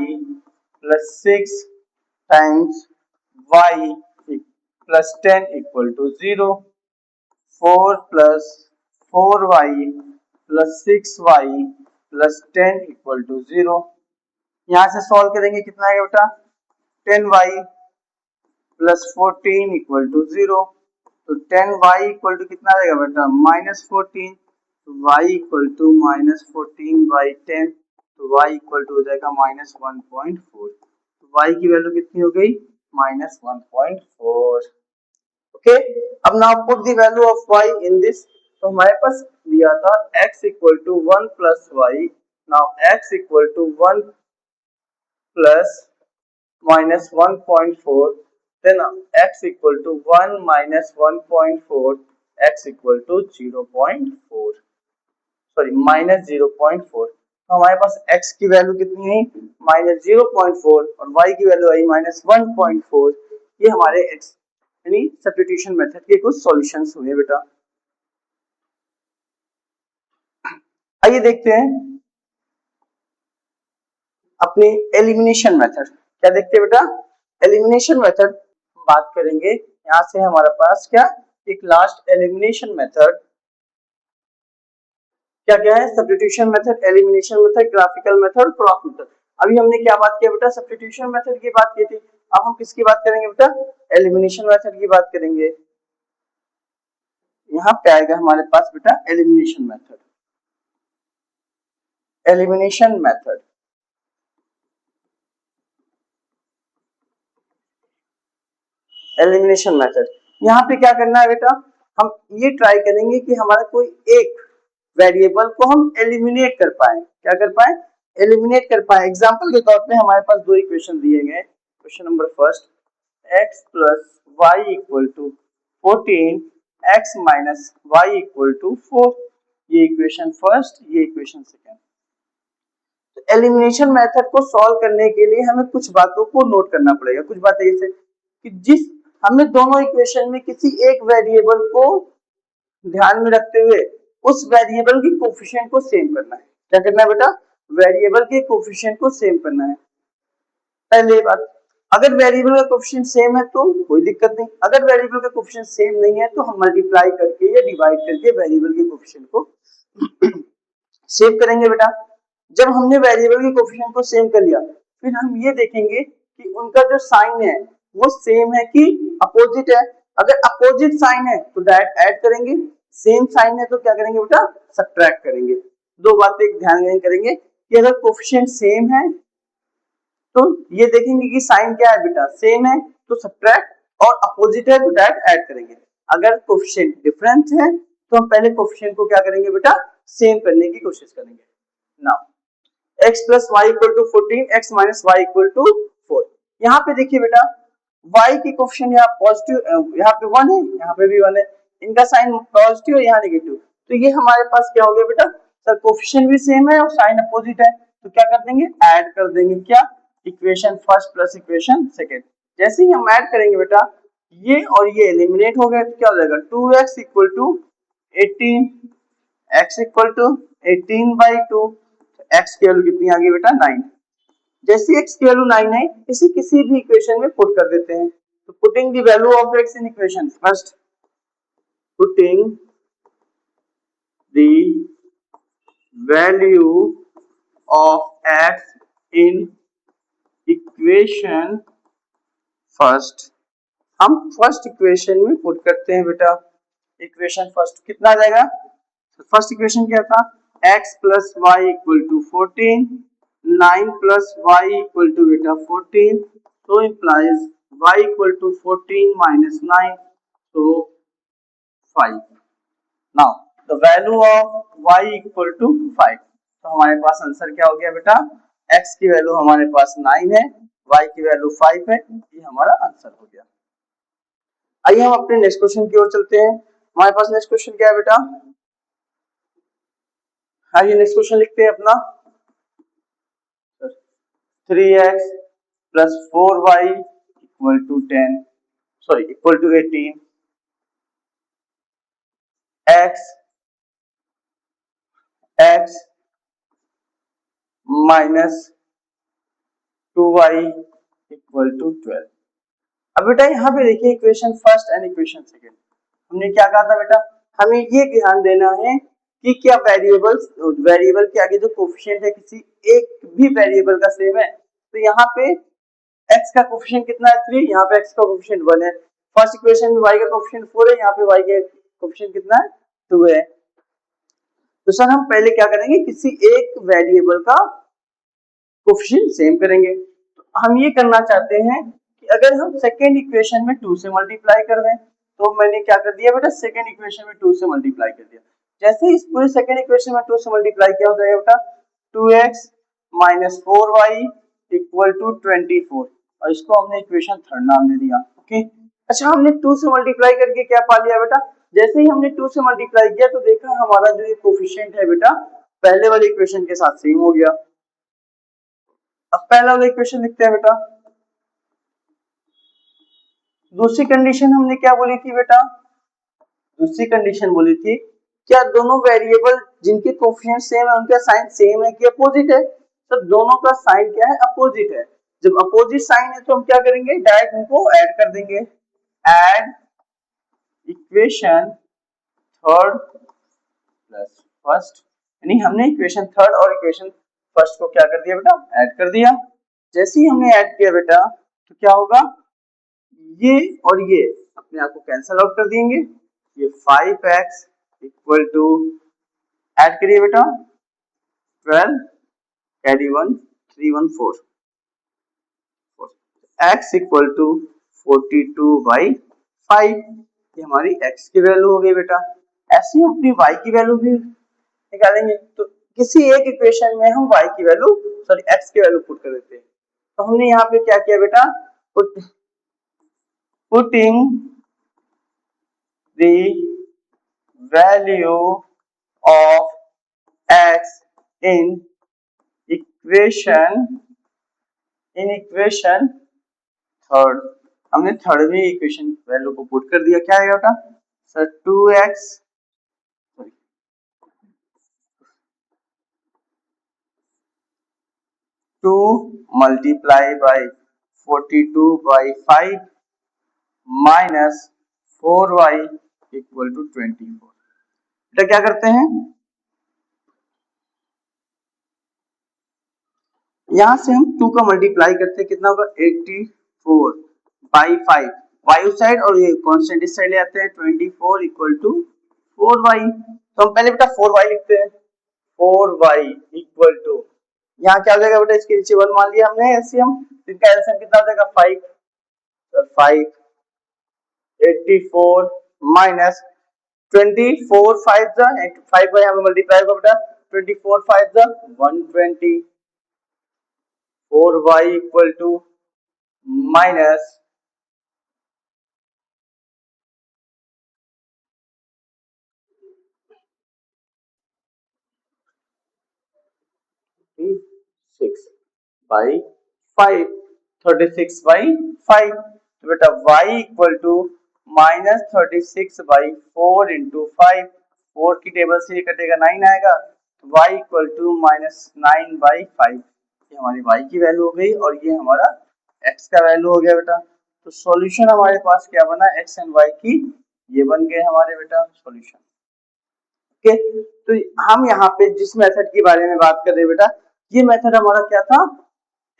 plus 6 times y plus 10 equal to 0, 4 plus 4y plus 6y plus 10 equal to 0। यहाँ से सॉल्व करेंगे, कितना आएगा बेटा 10y प्लस 14 इक्वल टू 0। तो 10y इक्वल टू कितना आएगा बेटा -14, तो y इक्वल टू -14/10, तो y इक्वल टू हो जाएगा -1.4। तो y की वैल्यू कितनी हो गई -1.4। ओके, अब now put the value of y in this. तो हमारे पास दिया था x equal to 1 plus y, now x equal to 1 plus -1.4, then x equal to 1 minus 1.4, x equal to 0.4, sorry minus 0.4। तो हमारे पास x की वैल्यू कितनी है -0.4 और y की वैल्यू आई -1.4। ये हमारे x यानी सब्स्टिट्यूशन मेथड के कुछ सॉल्यूशंस हुए बेटा। आइए देखते हैं अपनी एलिमिनेशन मेथड। क्या देखते हैं बेटा, एलिमिनेशन मेथड बात करेंगे। यहां से हमारे पास क्या एक लास्ट एलिमिनेशन मेथड, क्या क्या है substitution method, elimination method, graphical method, cross method. अभी हमने क्या बात किया बेटा, सब्स्टिट्यूशन मेथड की बात की थी। अब हम किसकी बात करेंगे बेटा, एलिमिनेशन मेथड की बात करेंगे। यहाँ पे आएगा हमारे पास बेटा elimination method. Elimination method, elimination method, यहाँ पे क्या करना है बेटा, हम ये ट्राई करेंगे कि हमारा कोई एक वेरिएबल को हम एलिमिनेट कर पाए। क्या कर पाए, एलिमिनेट कर पाए। एग्जांपल के तौर पे हमारे पास दो इक्वेशन दिए गए। Question number first, x plus y equal to 14, x minus y equal to 4। ये इक्वेशन फर्स्ट, ये इक्वेशन सेकेंड। तो एलिमिनेशन मेथड को सॉल्व करने के लिए हमें कुछ बातों को नोट करना पड़ेगा। कुछ बातें जैसे कि जिस हमें दोनों इक्वेशन में किसी एक वेरिएबल को ध्यान में रखते हुए उस वेरिएबल की कोफिशिएंट को सेम करना है। क्या करना है बेटा, वेरिएबल के कोफिशिएंट को सेम करना है। पहली बात, अगर वेरिएबल का कोफिशिएंट सेम है तो कोई दिक्कत नहीं, अगर वेरिएबल का कोफिशिएंट सेम नहीं है तो हम मल्टीप्लाई करके या डिवाइड करके वेरिएबल के कोफिशिएंट को सेव करेंगे बेटा। जब हमने वेरिएबल के कोफिशिएंट को सेम कर लिया, फिर हम ये देखेंगे कि उनका जो साइन है वो सेम है कि अपोजिट है। अगर अपोजिट साइन है तो डायरेक्ट ऐड करेंगे, सेम साइन है तो क्या करेंगे बेटा सब्ट्रैक्ट करेंगे। दो बातें ध्यान करेंगे कि अगर कोफिशिएंट सेम है तो ये देखेंगे कि साइन क्या है बेटा सेम है तो सब्ट्रैक्ट, और अपोजिट है तो डायरेक्ट ऐड करेंगे। अगर कोफिशिएंट डिफरेंट है तो हम पहले कोफिशिएंट को क्या करेंगे बेटा सेम करने की कोशिश करेंगे। Now x plus y equal to 14, x minus y equal to 4। यहाँ पे देखिए बेटा y की कोफिशिएंट यहाँ पॉजिटिव, यहाँ पे 1 है, यहाँ पे भी 1 है, इनका साइन पॉजिटिव है, यहाँ नेगेटिव। तो ये हमारे पास क्या हो गया बेटा, सर कोफिशिएंट भी सेम है और साइन अपोजिट है, तो क्या कर देंगे ऐड कर देंगे। क्या, equation first plus equation second. जैसे ही हम ऐड करेंगे बेटा ये और ये एलिमिनेट हो गए, तो क्या हो जाएगा 2x equal to 18, x equal to 18/2, x की वैल्यू कितनी आ गई बेटा 9। जैसे x की वैल्यू 9 है इसे किसी भी इक्वेशन में पुट कर देते हैं। तो putting the value of x in equation first, putting the value of x in equation first, हम फर्स्ट इक्वेशन में पुट करते हैं बेटा। इक्वेशन फर्स्ट कितना आ जाएगा, फर्स्ट इक्वेशन क्या था x plus y equal to 14, 9 plus y equal to बेटा 14, so implies y equal to 14 minus 9, so 5. Now the value of y equal to 5. तो हमारे पास आंसर क्या हो गया बेटा, x की वैल्यू हमारे पास 9 है, y की वैल्यू 5 है, ये हमारा आंसर हो गया। आइए हम अपने नेक्स्ट क्वेश्चन की ओर चलते हैं। हमारे पास नेक्स्ट क्वेश्चन क्या है बेटा, आइए नेक्स्ट क्वेश्चन लिखते हैं अपना 3x plus 4y equal to 10, sorry equal to 18, x minus 2y equal to 12। अब बेटा यहाँ पे देखिए equation first and equation second, हमने क्या कहा था बेटा, हमें ये ध्यान देना है कि क्या वेरिएबल के आगे जो कोफिशिएंट है किसी एक भी वेरिएबल का सेम है। तो यहाँ पे x का कोफिशिएंट कितना है 3, यहाँ पे x का कोफिशिएंट 1 है। फर्स्ट इक्वेशन में y का कोफिशिएंट 4 है, यहाँ पे y का कोफिशिएंट कितना है 2 है। तो सर हम पहले क्या करेंगे, किसी एक वेरिएबल का कोफिशिएंट सेम करेंगे। तो हम ये करना चाहते हैं कि अगर हम सेकेंड इक्वेशन में 2 से मल्टीप्लाई कर दें, तो मैंने क्या कर दिया बेटा, सेकेंड इक्वेशन में 2 से मल्टीप्लाई कर दिया। जैसे ही इस पूरे सेकेंड इक्वेशन में 2 से मल्टीप्लाई किया हो जाएगा बेटा 2x minus 4y equal to 24, और इसको हमने इक्वेशन थर्ड नाम दे दिया। ओके, अच्छा हमने 2 से मल्टीप्लाई करके क्या पा लिया बेटा, जैसे ही हमने 2 से मल्टीप्लाई किया तो देखा हमारा जो ये कोफिशिएंट है बेटा पहले वाले इक्वेशन के साथ सेम हो गया। अब पहला वाला इक्वेशन लिखते हैं बेटा। दूसरी कंडीशन हमने क्या बोली थी बेटा, दूसरी कंडीशन बोली थी क्या दोनों वेरिएबल जिनके कोफिशिएंट सेम है उनका साइन सेम है कि अपोजिट है। तो दोनों का साइन क्या है, अपोजिट है। जब अपोजिट साइन है तो हम क्या करेंगे, डायरेक्ट उनको ऐड कर देंगे। Add equation third plus first, यानी हमने इक्वेशन थर्ड और इक्वेशन फर्स्ट को क्या कर दिया बेटा, ऐड कर दिया। जैसे ही हमने ऐड किया बेटा तो क्या होगा, ये और ये अपने आप को कैंसिल आउट कर देंगे। ये 5x इक्वल टू ऐड करिए बेटा 12 कैरी 1 3 1 4, x इक्वल टू 42/5, ये हमारी x की वैल्यू हो गई बेटा। ऐसे ही अपनी y की वैल्यू भी निकालेंगे। तो किसी एक इक्वेशन में हम y की वैल्यू सॉरी x की वैल्यू पुट कर देते हैं। तो हमने यहाँ पे क्या किया बेटा, putting the value of x in equation third, हमने थर्ड में इक्वेशन वैल्यू को पुट कर दिया। क्या आएगा बेटा sir 2x 2 multiply by 42/5 minus 4y equal to 24। बेटा क्या करते हैं, यहां से हम 2 का मल्टीप्लाई करते हैं, कितना होगा 84/5, y उस साइड और ये कांस्टेंट इस साइड ले आते हैं 24 इक्वल टू 4y। तो हम पहले बेटा 4y लिखते हैं, 4y इक्वल टू यहाँ क्या हो जाएगा बेटा, इसके नीचे 1 मान लिया हमने एलसीएम, इसका एलसीएम कितना हो जाएगा 5, तो 5 84 माइनस 24 5 जा 5 का यहाँ पे मल्टीप्लाई होगा बेटा 24 5 जा 120, 4y इक्वल टू माइनस 36/5, 36/5। तो बेटा y equal to minus 36/4 into 5, 4 की टेबल से ये कटेगा 9 आएगा, तो y इक्वल टू माइनस 9/5, ये हमारी y की वैल्यू हो गई और ये हमारा x का वैल्यू हो गया बेटा। तो सॉल्यूशन हमारे पास क्या बना, x एंड y की ये बन गए हमारे बेटा सॉल्यूशन। ओके, तो हम यहाँ पे जिस मेथड के बारे में बात कर रहे हैं बेटा, ये मेथड हमारा क्या था,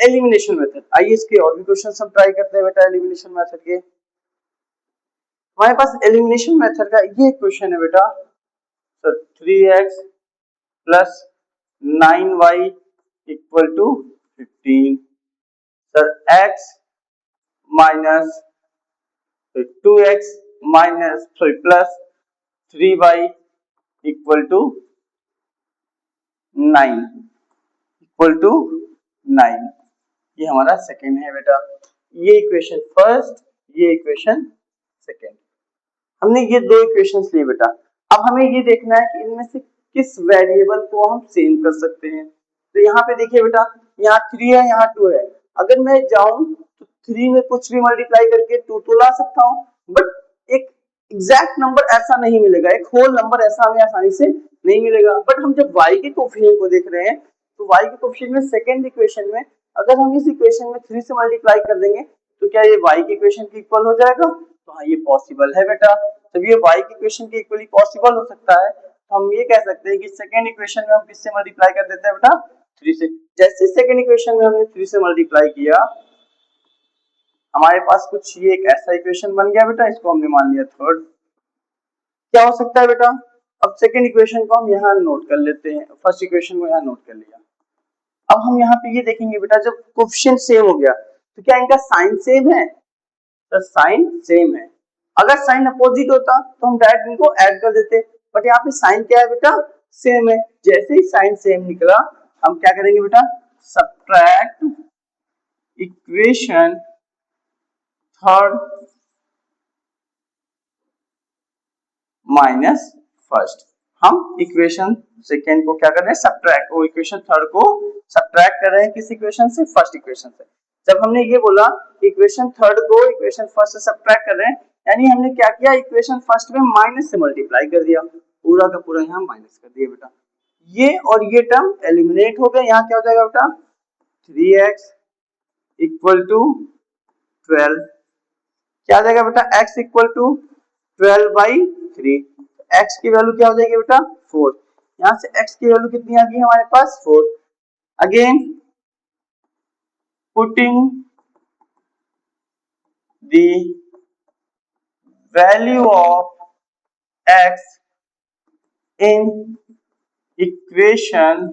एलिमिनेशन मेथड। आइए इसके और भी क्वेश्चन हम ट्राई करते हैं बेटा एलिमिनेशन मेथड के। हमारे पास एलिमिनेशन मेथड का ये क्वेश्चन है बेटा, तो 3x plus 9y equal to 15। Sir x minus 2x minus plus 3y equal to 9 equal to 9। ये हमारा सेकेंड है बेटा। ये इक्वेशन फर्स्ट, ये इक्वेशन सेकेंड। हमने ये दो इक्वेशंस लिए बेटा। अब हमें ये देखना है कि इनमें से किस वेरिएबल को हम सेम कर सकते हैं। तो यहाँ पे देखिए बेटा, यहाँ 3 है, यहाँ 2 है। अगर मैं जाऊं तो 3 में कुछ भी मल्टीप्लाई करके 2 तो ला सकता हूँ, बट एक एग्जैक्ट नंबर ऐसा नहीं मिलेगा, एक होल नंबर ऐसा हमें आसानी से नहीं मिलेगा। बट हम जब y के कोफिशिएंट को देख रहे हैं तो y के कोफिशिएंट में सेकंड इक्वेशन में अगर हम इस इक्वेशन में 3 से मल्टीप्लाई कर देंगे तो क्या ये y के इक्वेशन के इक्वल हो जाएगा? तो हाँ, ये पॉसिबल है बेटा। जब ये y के इक्वेशन के इक्वली पॉसिबल हो सकता है तो हम ये कह सकते हैं कि सेकंड इक्वेशन में हम किससे मल्टीप्लाई कर देते हैं बेटा? 3 से। जैसे सेकंड इक्वेशन में हमने 3 से मल्टीप्लाई किया, हमारे पास कुछ ये एक ऐसा इक्वेशन बन गया बेटा, इसको हमने मान लिया थर्ड। क्या हो सकता है बेटा? अब सेकंड इक्वेशन को हम यहाँ नोट कर लेते हैं, फर्स्ट इक्वेशन को यहाँ नोट कर लिया। अब हम यहाँ पे ये देखेंगे बेटा, जब कोफिशिएंट सेम हो गया तो क्या इनका साइन सेम है? तो साइन सेम है। अगर साइन अपोजिट होता तो हम डायरेक्ट इनको ऐड कर देते, बट यहाँ पे साइन क्या है बेटा? सेम है। जैसे ही साइन सेम निकला हम क्या करेंगे बेटा? Subtract equation third minus first. हम इक्वेशन सेकेंड को क्या कर रहे हैं? सब्ट्रैक्ट, वो इक्वेशन थर्ड को सब्ट्रैक्ट कर रहे हैं किस इक्वेशन से? फर्स्ट इक्वेशन से। जब हमने ये बोला इक्वेशन थर्ड को इक्वेशन फर्स्ट से सब्ट्रैक्ट कर रहे हैं, यानी हमने क्या किया? इक्वेशन फर्स्ट में माइनस से मल्टीप्लाई कर दिया, पूरा का पूरा यहाँ माइनस कर दिया बेटा। ये और ये टर्म एलिमिनेट हो गए। यहाँ क्या हो जाएगा बेटा? 3x equal to 12। क्या आ जाएगा बेटा? x equal to 12/3। x की वैल्यू क्या हो जाएगी बेटा? 4। यहाँ से x की वैल्यू कितनी आ गई हमारे पास? 4। Again putting the value of x in equation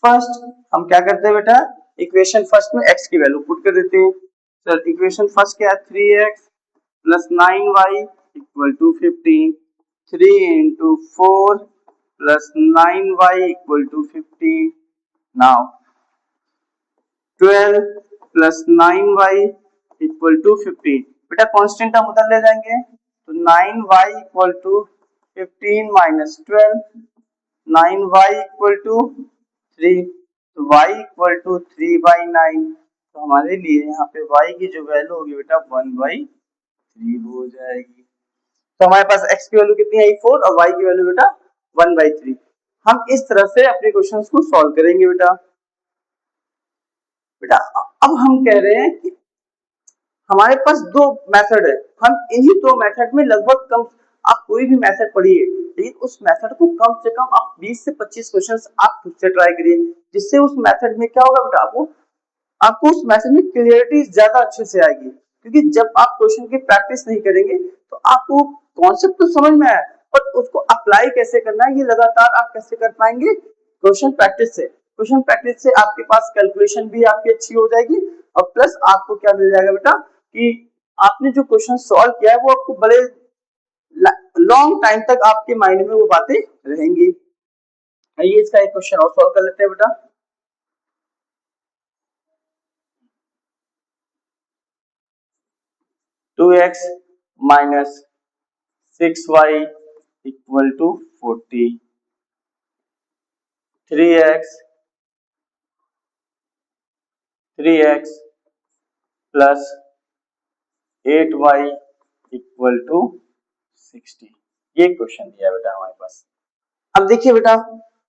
first, हम क्या करते हैं बेटा? इक्वेशन फर्स्ट में x की वैल्यू पुट कर देते हैं। सर इक्वेशन फर्स्ट क्या है? 3x plus 9y equal to 15। 3 into 4 plus 9y equal to 15। Now 12 plus 9y equal to 15। बेटा कांस्टेंट हम उधर ले जाएंगे तो 9y equal to 15 minus 12, 9y equal to 3, तो y इक्वल टू 3/9। तो हमारे लिए यहाँ पे y की जो वैल्यू होगी बेटा 1/3 हो जाएगी। तो हमारे पास x की वैल्यू कितनी आई? 4 और y की वैल्यू बेटा 1/3। हम इस तरह से अपने क्वेश्चंस को सॉल्व करेंगे बेटा। बेटा अब हम कह रहे हैं कि हमारे पास दो मेथड है, हम इन्हीं दो मेथड में लगभग कम, आप कोई भी मेथड पढ़िए लेकिन उस मेथड को कम से कम आप 20 से 25 क्वेश्चंस आप खुद से ट्राई करिए, जिससे उस मेथड में क्या होगा बेटा? आपको उस मेथड में क्लियरिटी ज्यादा अच्छे से आएगी। क्योंकि जब आप क्वेश्चन की प्रैक्टिस नहीं करेंगे तो आपको कॉन्सेप्ट तो समझ में आया, पर उसको अप्लाई कैसे करना है ये लगातार आप कैसे कर पाएंगे? क्वेश्चन प्रैक्टिस से। क्वेश्चन प्रैक्टिस से आपके पास कैलकुलेशन भी आपकी अच्छी हो जाएगी और प्लस आपको क्या मिल जाएगा बेटा कि आपने जो क्वेश्चन सॉल्व किया है वो आपको बड़े लॉन्ग टाइम तक आपके माइंड में वो बातें रहेंगी। आइए इसका एक क्वेश्चन और सॉल्व कर लेते हैं बेटा। Two x minus 6y equal to 40, 3x plus 8y equal to 60। ये क्वेश्चन दिया बेटा हमारे पास। अब देखिए बेटा,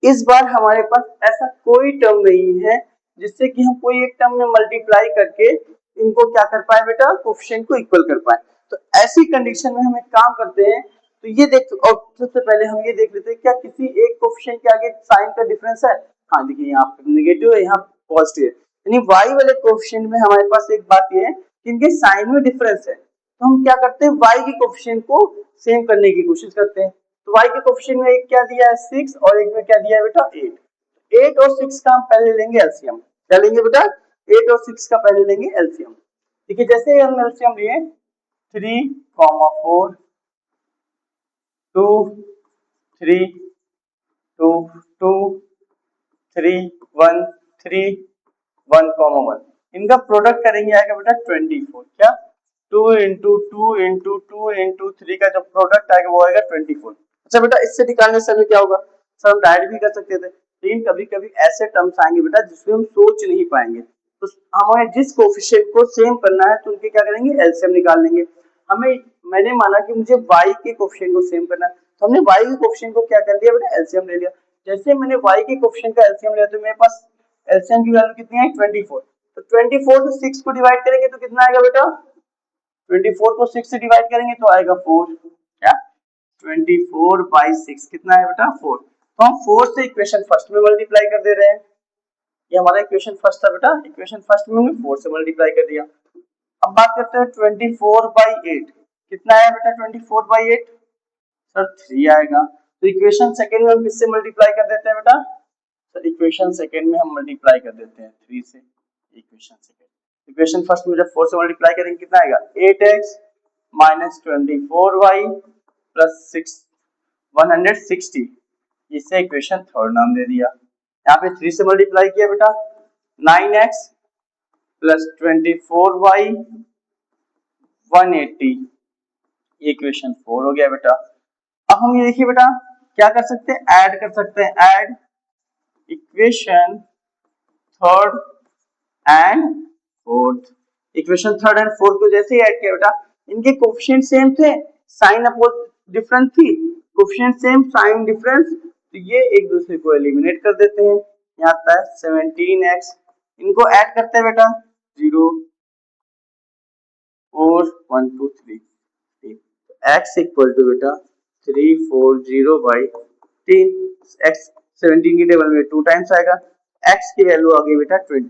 इस बार हमारे पास ऐसा कोई टर्म नहीं है जिससे कि हम कोई एक टर्म में मल्टीप्लाई करके इनको क्या कर पाए बेटा? कोफिशिएंट को इक्वल कर पाए। तो ऐसी कंडीशन में हम एक काम करते हैं, तो ये देख, और सबसे पहले हम ये देख लेते हैं क्या किसी एक कोफिशिएंट के आगे साइन का डिफरेंस है? हाँ देखिए, यहाँ पे नेगेटिव है, यहाँ पॉजिटिव है, यानी y वाले कोफिशिएंट में हमारे पास एक बात ये है कि इनके साइन में डिफरेंस है। तो हम क्या करते हैं? y के कोफिशिएंट को सेम करने की कोशिश करते हैं। तो y के कोफिशिएंट में एक क्या दिया है 6 और एक में क्या दिया है बेटा 8। 8 और 6 का हम पहले लेंगे एलसीएम। क्या लेंगे बेटा 8 और 6 का पहले लेंगे एलसीएम। ठीक है, जैसे हम एलसीएम लिए 3, 4, 2, 3, 2, 2, 3, 1, 3, 1, 1, इनका प्रोडक्ट करेंगे आएगा बेटा 24। क्या 2 इंटू 2 इंटू 2 इंटू 3 का जो प्रोडक्ट आएगा वो आएगा 24। अच्छा बेटा इससे निकालने से हमें क्या होगा सर, हम डायरेक्ट भी कर सकते थे, लेकिन कभी कभी ऐसे टर्म्स आएंगे बेटा जिसमें हम सोच नहीं पाएंगे, तो हमें जिस कोफिशिएंट को सेम करना है तो उनके क्या करेंगे एलसीएम निकाल लेंगे। हमें मैंने माना कि मुझे y के कोफिशिएंट को सेम करना है, तो हमने y के कोफिशिएंट को क्या कर लिया बेटा एलसीएम ले लिया। जैसे मैंने y के कोफिशिएंट का एलसीएम लिया तो मेरे पास एलसीएम की वैल्यू कितनी है 24। तो 24 से 6 को डिवाइड करेंगे तो कितना आएगा बेटा 24 को 6 से डिवाइड करेंगे तो आएगा 4। क्या 24 बाई 6 कितना है बेटा 4। तो हम 4 से इक्वेशन फर्स्ट में मल्टीप्लाई कर दे रहे हैं। ये हमारा इक्वेशन फर्स्ट था बेटा, इक्वेशन फर्स्ट में 4 से मल्टीप्लाई कर दिया। अब बात करते हैं 24 बाई 8 कितना है बेटा 24 बाई 8 सर 3 आएगा। तो इक्वेशन सेकंड में हम किससे मल्टीप्लाई कर देते हैं बेटा सर, इक्वेशन सेकंड में हम मल्टीप्लाई कर देते हैं 3 से। इक्वेशन सेकंड इक्वेशन फर्स्ट में जब 4 से मल्टीप्लाई करेंगे कितना आएगा 8x माइनस 24y प्लस 6 160, इसे इक्वेशन थर्ड नाम दे दिया। यहाँ पे 3 से मल्टीप्लाई किया बेटा 9x प्लस 24y 180, इक्वेशन 4 हो गया बेटा। अब हम ये देखिए बेटा क्या कर सकते हैं, ऐड कर सकते हैं, add equation third and fourth. Equation third and fourth को जैसे ही ऐड किया बेटा इनके कोफिशिएंट सेम थे, साइन अपोज डिफरेंट थी, कोफिशिएंट सेम साइन डिफरेंस, तो ये एक दूसरे को एलिमिनेट कर देते हैं। यहाँ आता है 17x, इनको ऐड करते हैं बेटा 0 4 1 2 3, x इक्वल टू बेटा 340 बाई 3, x 17 की टेबल में 2 टाइम्स आएगा, x की वैल्यू आ गई बेटा 20।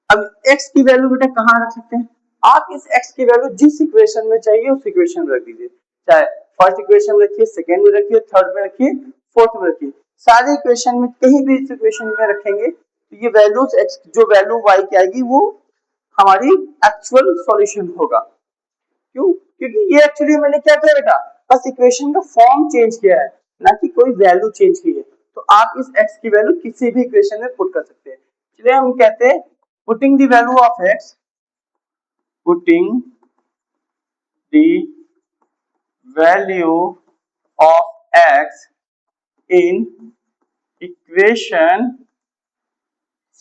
अब x की वैल्यू बेटा कहाँ रख सकते हैं, आप इस x की वैल्यू जिस इक्वेशन में चाहिए उस इक्वेशन में रख दीजिए, चाहे फर्स्ट इक्वेशन में रखिए, सेकंड में रखिए, थर्ड में रखिए, फोर्थ में रखिए, सारे इक्वेशन में कहीं भी इस इक्वेशन में रखेंगे तो ये वैल्यूज x जो वैल्यू y की आएगी वो हमारी एक्चुअल सॉल्यूशन होगा। क्यों, क्योंकि ये एक्चुअली मैंने क्या किया बेटा बस इक्वेशन का फॉर्म चेंज किया है, ना कि कोई वैल्यू चेंज की है। तो आप इस x की वैल्यू किसी भी इक्वेशन में पुट कर सकते हैं। चलिए हम कहते हैं putting the value of x, putting the value of x in equation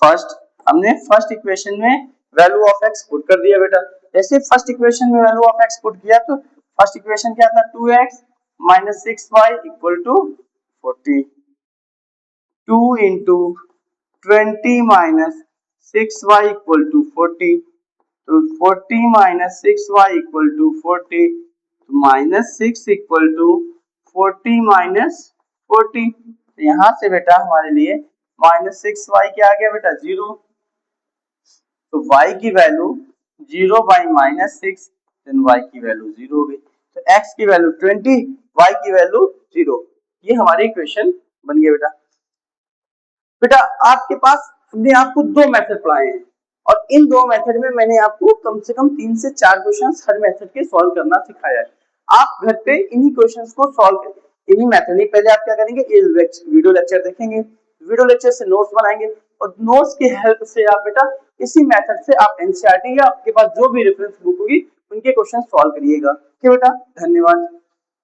first, हमने फर्स्ट इक्वेशन में वैल्यू ऑफ x पुट कर दिया बेटा। जैसे फर्स्ट इक्वेशन में वैल्यू ऑफ x पुट किया तो फर्स्ट इक्वेशन क्या था 2x minus 6y equal to 40, 2 into 20 minus 6y equal to 40, तो 40 माइनस 6y इक्वल टू 40, तो माइनस 6 इक्वल टू 40 माइनस 40, तो यहाँ से बेटा हमारे लिए माइनस 6y क्या आ गया बेटा 0, तो y की value 0 by minus 6, then y की वैल्यू 0 हो गई। तो x की वैल्यू 20, y की वैल्यू 0, ये हमारी इक्वेशन बन गई बेटा। बेटा आपके पास हमने आपको दो मेथड पढ़ाए हैं और इन दो मेथड में मैंने आपको कम से कम 3 से 4 क्वेश्चंस हर मेथड के सॉल्व करना सिखाया है। आप घर पे इन्हीं क्वेश्चंस को सॉल्व करें, इन्हीं मेथड में। पहले आप क्या करेंगे, ये वीडियो लेक्चर देखेंगे, वीडियो लेक्चर से नोट्स बनाएंगे और नोट्स की हेल्प से आप बेटा इसी मेथड से आप एनसीईआरटी या आपके पास जो भी रेफरेंस बुक होगी उनके क्वेश्चन सॉल्व करिएगा। ठीक है बेटा, धन्यवाद।